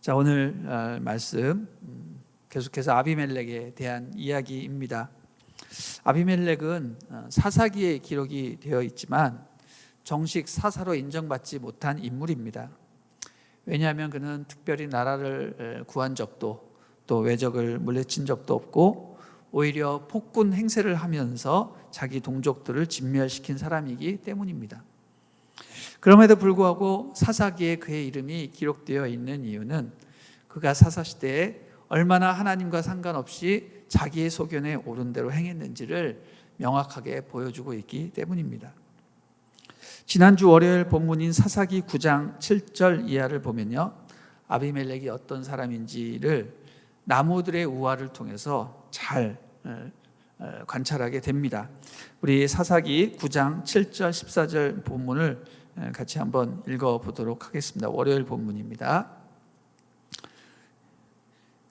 자, 오늘 말씀 계속해서 아비멜렉에 대한 이야기입니다. 아비멜렉은 사사기에 기록이 되어 있지만 정식 사사로 인정받지 못한 인물입니다. 왜냐하면 그는 특별히 나라를 구한 적도 또 외적을 물리친 적도 없고 오히려 폭군 행세를 하면서 자기 동족들을 진멸시킨 사람이기 때문입니다. 그럼에도 불구하고 사사기에 그의 이름이 기록되어 있는 이유는 그가 사사시대에 얼마나 하나님과 상관없이 자기의 소견에 옳은 대로 행했는지를 명확하게 보여주고 있기 때문입니다. 지난주 월요일 본문인 사사기 9장 7절 이하를 보면요, 아비멜렉이 어떤 사람인지를 나무들의 우화를 통해서 잘 관찰하게 됩니다. 우리 사사기 9장 7절 14절 본문을 같이 한번 읽어보도록 하겠습니다. 월요일 본문입니다.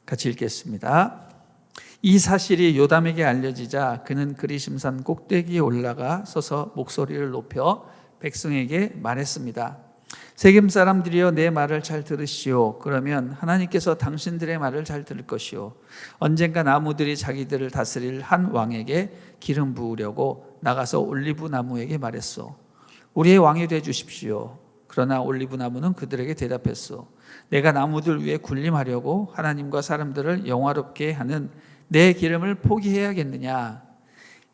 같이 읽겠습니다. 이 사실이 요담에게 알려지자 그는 그리심산 꼭대기에 올라가 서서 목소리를 높여 백성에게 말했습니다. 세겜 사람들이여 내 말을 잘 들으시오. 그러면 하나님께서 당신들의 말을 잘 들을 것이오. 언젠가 나무들이 자기들을 다스릴 한 왕에게 기름 부으려고 나가서 올리브 나무에게 말했소. 우리의 왕이 되어 주십시오. 그러나 올리브 나무는 그들에게 대답했소. 내가 나무들 위에 군림하려고 하나님과 사람들을 영화롭게 하는 내 기름을 포기해야겠느냐.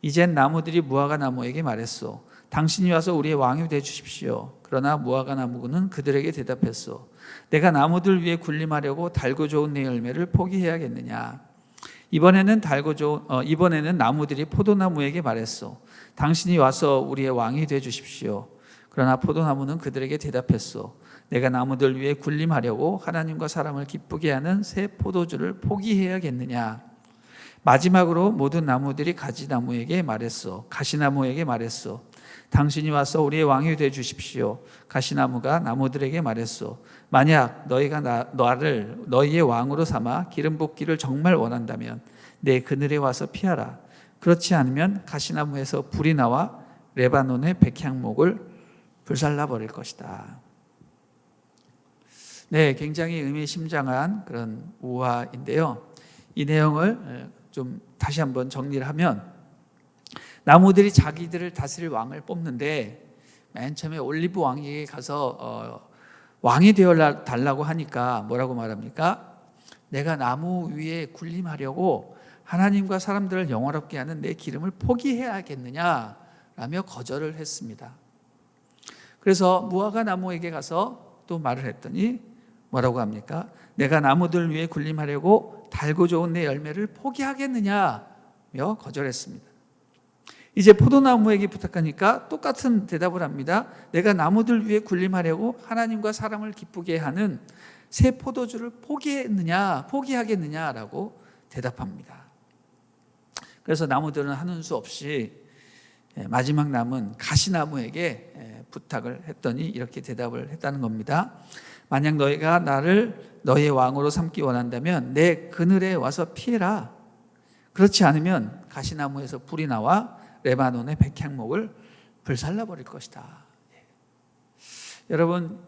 이젠 나무들이 무화과 나무에게 말했소. 당신이 와서 우리의 왕이 되어 주십시오. 그러나 무화과 나무는 그들에게 대답했소. 내가 나무들 위에 군림하려고 달고 좋은 내 열매를 포기해야겠느냐. 이번에는 나무들이 포도나무에게 말했소. 당신이 와서 우리의 왕이 되어 주십시오. 그러나 포도나무는 그들에게 대답했소. 내가 나무들 위에 군림하려고 하나님과 사람을 기쁘게 하는 새 포도주를 포기해야겠느냐. 마지막으로 모든 나무들이 가시나무에게 말했소. 당신이 와서 우리의 왕이 되어 주십시오. 가시나무가 나무들에게 말했소. 만약 너희가 나를 너희의 왕으로 삼아 기름 붓기를 정말 원한다면 내 그늘에 와서 피하라. 그렇지 않으면 가시나무에서 불이 나와 레바논의 백향목을 불살라 버릴 것이다. 네, 굉장히 의미심장한 그런 우화인데요. 이 내용을 좀 다시 한번 정리를 하면, 나무들이 자기들을 다스릴 왕을 뽑는데 맨 처음에 올리브 왕에게 가서 왕이 되어 달라고 하니까 뭐라고 말합니까? 내가 나무 위에 군림하려고 하나님과 사람들을 영화롭게 하는 내 기름을 포기해야겠느냐 라며 거절을 했습니다. 그래서 무화과 나무에게 가서 또 말을 했더니 뭐라고 합니까? 내가 나무들 위에 군림하려고 달고 좋은 내 열매를 포기하겠느냐며 거절했습니다. 이제 포도나무에게 부탁하니까 똑같은 대답을 합니다. 내가 나무들 위에 군림하려고 하나님과 사람을 기쁘게 하는 새 포도주를 포기하겠느냐라고 대답합니다. 그래서 나무들은 하는 수 없이 마지막 남은 가시나무에게 부탁을 했더니 이렇게 대답을 했다는 겁니다. 만약 너희가 나를 너희의 왕으로 삼기 원한다면 내 그늘에 와서 피해라. 그렇지 않으면 가시나무에서 불이 나와 레바논의 백향목을 불살라 버릴 것이다. 여러분,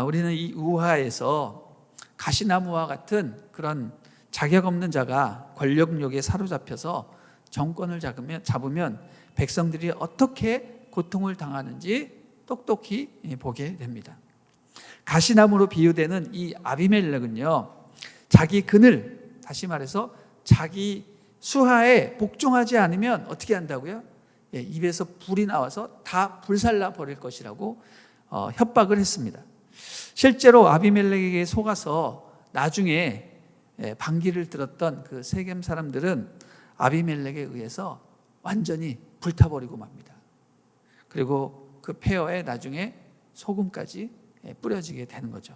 우리는 이 우화에서 가시나무와 같은 그런 자격 없는 자가 권력욕에 사로잡혀서 정권을 잡으면 백성들이 어떻게 고통을 당하는지 똑똑히 보게 됩니다. 가시나무로 비유되는 이 아비멜렉은요, 자기 그늘, 다시 말해서 자기 수하에 복종하지 않으면 어떻게 한다고요? 입에서 불이 나와서 다 불살라 버릴 것이라고 협박을 했습니다. 실제로 아비멜렉에게 속아서 나중에 반기를 들었던 그 세겜 사람들은 아비멜렉에 의해서 완전히 불타버리고 맙니다. 그리고 그 폐허에 나중에 소금까지 뿌려지게 되는 거죠.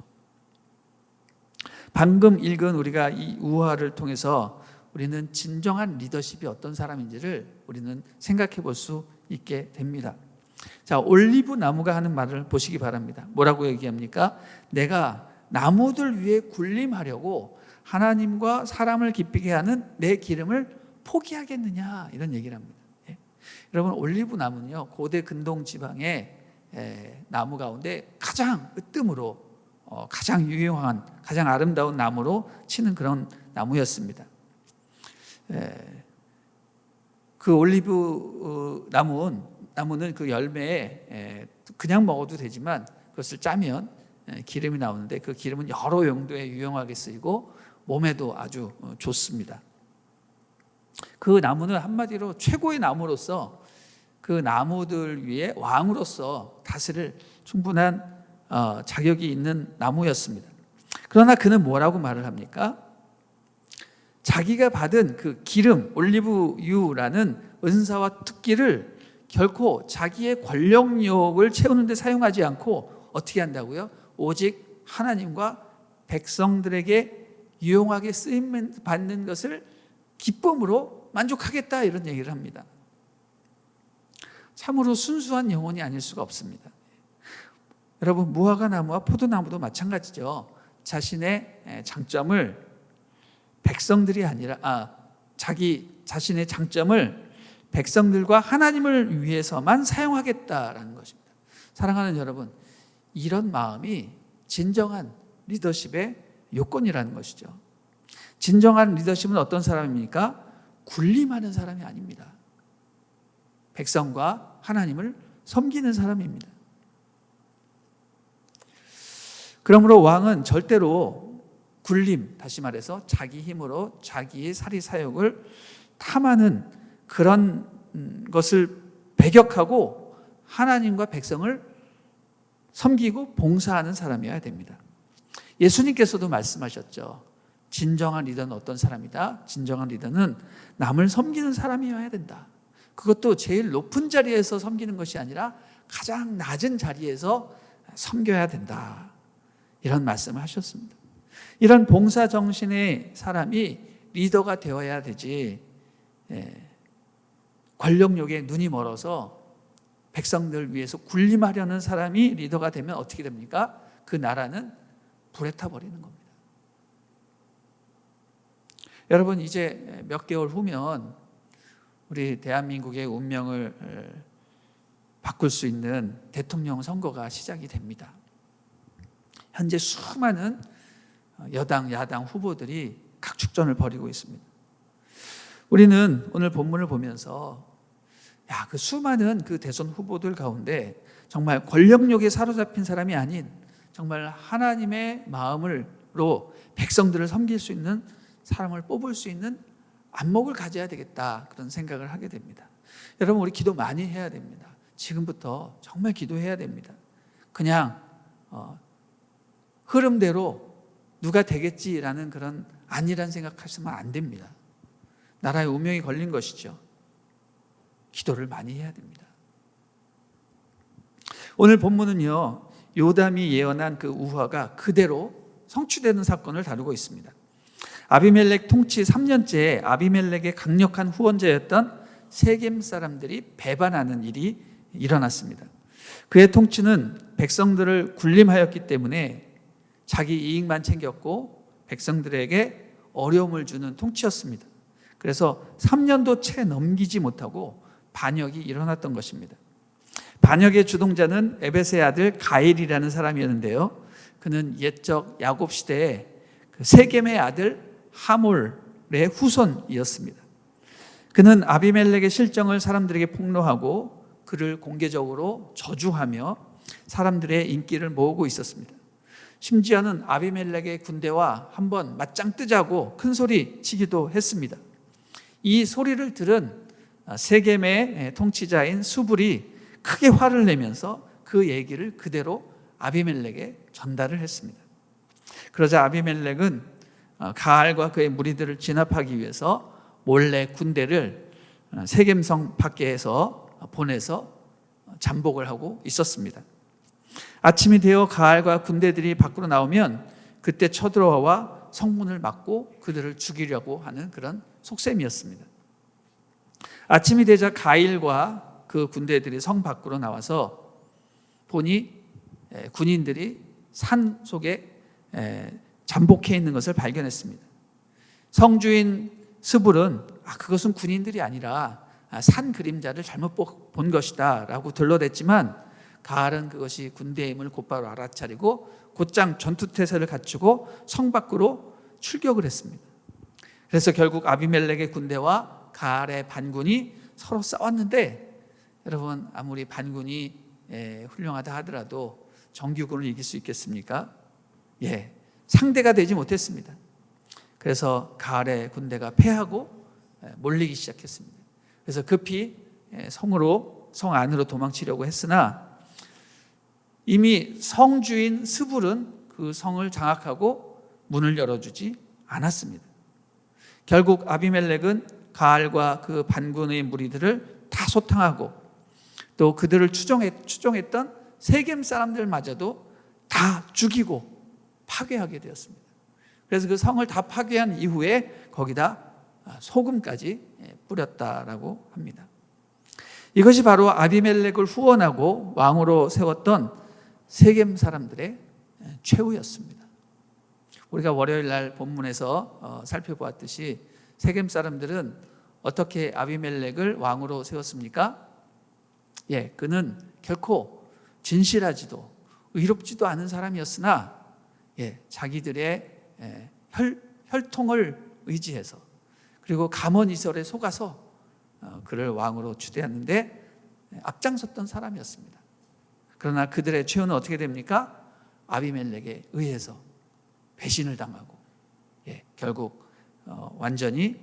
방금 읽은 우리가 이 우화를 통해서 우리는 진정한 리더십이 어떤 사람인지를 우리는 생각해 볼 수 있게 됩니다. 자, 올리브 나무가 하는 말을 보시기 바랍니다. 뭐라고 얘기합니까? 내가 나무들 위에 군림하려고 하나님과 사람을 기쁘게 하는 내 기름을 포기하겠느냐, 이런 얘기를 합니다. 여러분, 올리브 나무는요, 고대 근동 지방의 나무 가운데 가장 으뜸으로 가장 유용한, 가장 아름다운 나무로 치는 그런 나무였습니다. 그 올리브 나무는 그 열매에 그냥 먹어도 되지만 그것을 짜면 기름이 나오는데, 그 기름은 여러 용도에 유용하게 쓰이고 몸에도 아주 좋습니다. 그 나무는 한마디로 최고의 나무로서 그 나무들 위에 왕으로서 다스릴 충분한 자격이 있는 나무였습니다. 그러나 그는 뭐라고 말을 합니까? 자기가 받은 그 기름, 올리브유라는 은사와 특기를 결코 자기의 권력욕을 채우는 데 사용하지 않고 어떻게 한다고요? 오직 하나님과 백성들에게 유용하게 쓰임 받는 것을 기쁨으로 만족하겠다, 이런 얘기를 합니다. 참으로 순수한 영혼이 아닐 수가 없습니다. 여러분, 무화과 나무와 포도나무도 마찬가지죠. 자신의 장점을 백성들이 아니라 자신의 장점을 백성들과 하나님을 위해서만 사용하겠다라는 것입니다. 사랑하는 여러분, 이런 마음이 진정한 리더십의 요건이라는 것이죠. 진정한 리더십은 어떤 사람입니까? 군림하는 사람이 아닙니다. 백성과 하나님을 섬기는 사람입니다. 그러므로 왕은 절대로 군림, 다시 말해서 자기 힘으로 자기의 사리 사욕을 탐하는 그런 것을 배격하고 하나님과 백성을 섬기고 봉사하는 사람이어야 됩니다. 예수님께서도 말씀하셨죠. 진정한 리더는 어떤 사람이다? 진정한 리더는 남을 섬기는 사람이어야 된다. 그것도 제일 높은 자리에서 섬기는 것이 아니라 가장 낮은 자리에서 섬겨야 된다. 이런 말씀을 하셨습니다. 이런 봉사 정신의 사람이 리더가 되어야 되지, 권력욕에 눈이 멀어서 백성들 위해서 군림하려는 사람이 리더가 되면 어떻게 됩니까? 그 나라는 불에 타버리는 겁니다. 여러분, 이제 몇 개월 후면 우리 대한민국의 운명을 바꿀 수 있는 대통령 선거가 시작이 됩니다. 현재 수많은 여당, 야당 후보들이 각축전을 벌이고 있습니다. 우리는 오늘 본문을 보면서 그 수많은 그 대선 후보들 가운데 정말 권력욕에 사로잡힌 사람이 아닌 정말 하나님의 마음으로 백성들을 섬길 수 있는 사람을 뽑을 수 있는 안목을 가져야 되겠다, 그런 생각을 하게 됩니다. 여러분, 우리 기도 많이 해야 됩니다. 지금부터 정말 기도해야 됩니다. 그냥 흐름대로 누가 되겠지라는 그런 아니란 생각하시면 안 됩니다. 나라의 운명이 걸린 것이죠. 기도를 많이 해야 됩니다. 오늘 본문은요, 요담이 예언한 그 우화가 그대로 성취되는 사건을 다루고 있습니다. 아비멜렉 통치 3년째에 아비멜렉의 강력한 후원자였던 세겜 사람들이 배반하는 일이 일어났습니다. 그의 통치는 백성들을 군림하였기 때문에 자기 이익만 챙겼고 백성들에게 어려움을 주는 통치였습니다. 그래서 3년도 채 넘기지 못하고 반역이 일어났던 것입니다. 반역의 주동자는 에벳의 아들 가일이라는 사람이었는데요, 그는 옛적 야곱 시대에 세겜의 아들 하몰의 후손이었습니다. 그는 아비멜렉의 실정을 사람들에게 폭로하고 그를 공개적으로 저주하며 사람들의 인기를 모으고 있었습니다. 심지어는 아비멜렉의 군대와 한번 맞짱 뜨자고 큰 소리 치기도 했습니다. 이 소리를 들은 세겜의 통치자인 수불이 크게 화를 내면서 그 얘기를 그대로 아비멜렉에 전달을 했습니다. 그러자 아비멜렉은 가알과 그의 무리들을 진압하기 위해서 몰래 군대를 세겜성 밖에서 보내서 잠복을 하고 있었습니다. 아침이 되어 가알과 군대들이 밖으로 나오면 그때 쳐들어와 성문을 막고 그들을 죽이려고 하는 그런 속셈이었습니다. 아침이 되자 가일과 그 군대들이 성 밖으로 나와서 보니 군인들이 산 속에 잠복해 있는 것을 발견했습니다. 성주인 스불은 그것은 군인들이 아니라 산 그림자를 잘못 본 것이다 라고 둘러댔지만 가알은 그것이 군대의 힘을 곧바로 알아차리고 곧장 전투태세를 갖추고 성 밖으로 출격을 했습니다. 그래서 결국 아비멜렉의 군대와 가알의 반군이 서로 싸웠는데, 여러분, 아무리 반군이 훌륭하다 하더라도 정규군을 이길 수 있겠습니까? 상대가 되지 못했습니다. 그래서 가알의 군대가 패하고 몰리기 시작했습니다. 그래서 급히 성 안으로 도망치려고 했으나 이미 성주인 스불은 그 성을 장악하고 문을 열어주지 않았습니다. 결국 아비멜렉은 가알과 그 반군의 무리들을 다 소탕하고 또 그들을 추종했던 세겜 사람들마저도 다 죽이고 파괴하게 되었습니다. 그래서 그 성을 다 파괴한 이후에 거기다 소금까지 뿌렸다라고 합니다. 이것이 바로 아비멜렉을 후원하고 왕으로 세웠던 세겜 사람들의 최후였습니다. 우리가 월요일 날 본문에서 살펴보았듯이 세겜 사람들은 어떻게 아비멜렉을 왕으로 세웠습니까? 그는 결코 진실하지도 의롭지도 않은 사람이었으나 자기들의 혈통을 의지해서 그리고 가문이설에 속아서 그를 왕으로 추대했는데 앞장섰던 사람이었습니다. 그러나 그들의 최후는 어떻게 됩니까? 아비멜렉에 의해서 배신을 당하고 결국 완전히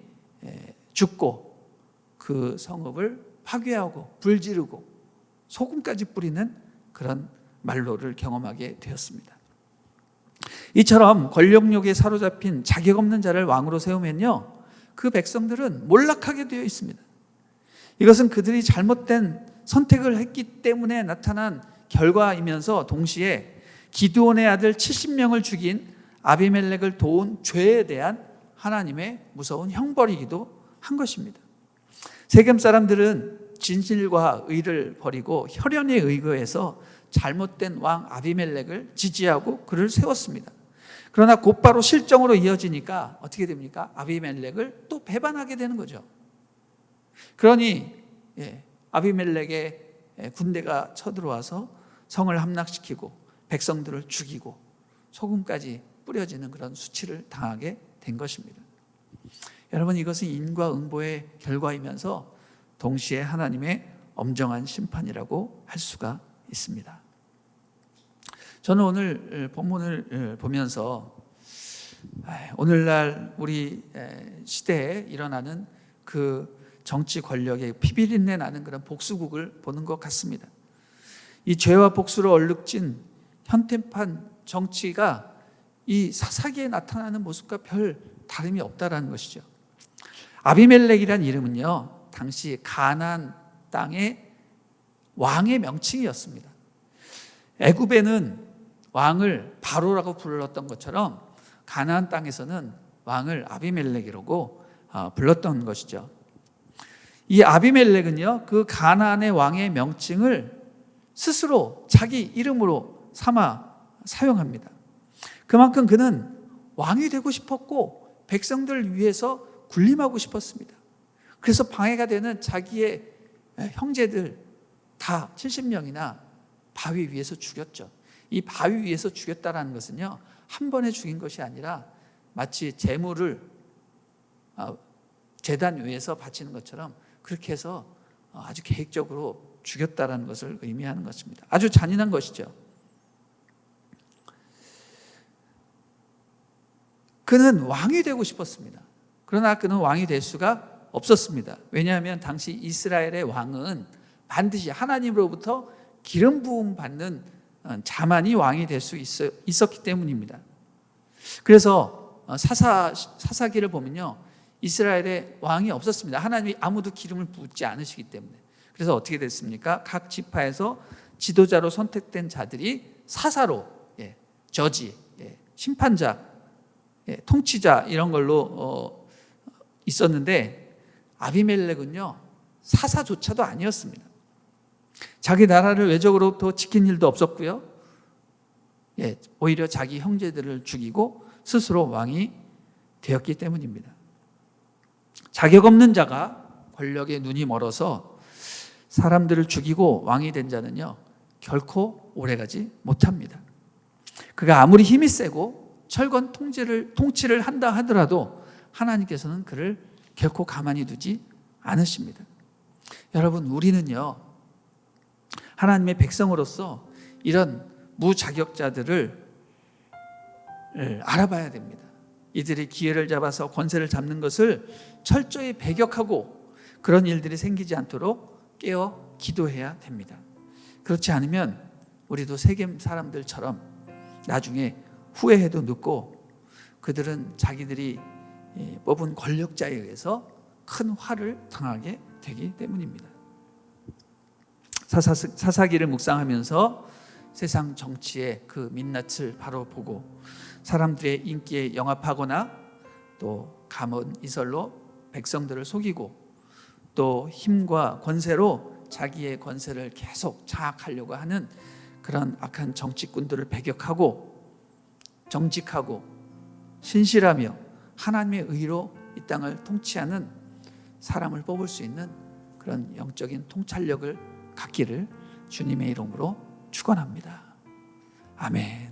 죽고 그 성읍을 파괴하고 불지르고 소금까지 뿌리는 그런 말로를 경험하게 되었습니다. 이처럼 권력욕에 사로잡힌 자격 없는 자를 왕으로 세우면요, 그 백성들은 몰락하게 되어 있습니다. 이것은 그들이 잘못된 선택을 했기 때문에 나타난 결과이면서 동시에 기드온의 아들 70명을 죽인 아비멜렉을 도운 죄에 대한 하나님의 무서운 형벌이기도 한 것입니다. 세겜 사람들은 진실과 의를 버리고 혈연에 의거해서 잘못된 왕 아비멜렉을 지지하고 그를 세웠습니다. 그러나 곧바로 실정으로 이어지니까 어떻게 됩니까? 아비멜렉을 또 배반하게 되는 거죠. 그러니 아비멜렉의 군대가 쳐들어와서 성을 함락시키고 백성들을 죽이고 소금까지 뿌려지는 그런 수치를 당하게 된 것입니다. 여러분, 이것은 인과응보의 결과이면서 동시에 하나님의 엄정한 심판이라고 할 수가 있습니다. 저는 오늘 본문을 보면서 오늘날 우리 시대에 일어나는 그 정치 권력의 피비린내 나는 그런 복수국을 보는 것 같습니다. 이 죄와 복수로 얼룩진 현대판 정치가 이 사사기에 나타나는 모습과 별 다름이 없다라는 것이죠. 아비멜렉이란 이름은요, 당시 가나안 땅의 왕의 명칭이었습니다. 애굽에는 왕을 바로라고 불렀던 것처럼 가나안 땅에서는 왕을 아비멜렉이라고 불렀던 것이죠. 이 아비멜렉은요, 그 가나안의 왕의 명칭을 스스로 자기 이름으로 삼아 사용합니다. 그만큼 그는 왕이 되고 싶었고 백성들을 위해서 군림하고 싶었습니다. 그래서 방해가 되는 자기의 형제들 다 70명이나 바위 위에서 죽였죠. 이 바위 위에서 죽였다는 것은요, 한 번에 죽인 것이 아니라 마치 제물을 제단 위에서 바치는 것처럼 그렇게 해서 아주 계획적으로 죽였다는 것을 의미하는 것입니다. 아주 잔인한 것이죠. 그는 왕이 되고 싶었습니다. 그러나 그는 왕이 될 수가 없었습니다. 왜냐하면 당시 이스라엘의 왕은 반드시 하나님으로부터 기름 부음 받는 자만이 왕이 될 수 있었기 때문입니다. 그래서 사사기를 보면요, 이스라엘에 왕이 없었습니다. 하나님이 아무도 기름을 붓지 않으시기 때문에. 그래서 어떻게 됐습니까? 각 지파에서 지도자로 선택된 자들이 사사로, 저지, 심판자, 통치자 이런 걸로 있었는데 아비멜렉은요, 사사조차도 아니었습니다. 자기 나라를 외적으로부터 지킨 일도 없었고요, 오히려 자기 형제들을 죽이고 스스로 왕이 되었기 때문입니다. 자격 없는 자가 권력에 눈이 멀어서 사람들을 죽이고 왕이 된 자는요, 결코 오래가지 못합니다. 그가 아무리 힘이 세고 철권 통치를 한다 하더라도 하나님께서는 그를 결코 가만히 두지 않으십니다. 여러분, 우리는요, 하나님의 백성으로서 이런 무자격자들을 알아봐야 됩니다. 이들이 기회를 잡아서 권세를 잡는 것을 철저히 배격하고 그런 일들이 생기지 않도록 깨어 기도해야 됩니다. 그렇지 않으면 우리도 세겜 사람들처럼 나중에 후회해도 늦고 그들은 자기들이 뽑은 권력자에 의해서 큰 화를 당하게 되기 때문입니다. 사사기를 묵상하면서 세상 정치의 그 민낯을 바로 보고 사람들의 인기에 영합하거나 또 감언 이설로 백성들을 속이고 또 힘과 권세로 자기의 권세를 계속 장악하려고 하는 그런 악한 정치꾼들을 배격하고 정직하고 신실하며 하나님의 의로 이 땅을 통치하는 사람을 뽑을 수 있는 그런 영적인 통찰력을 갖기를 주님의 이름으로 축원합니다. 아멘.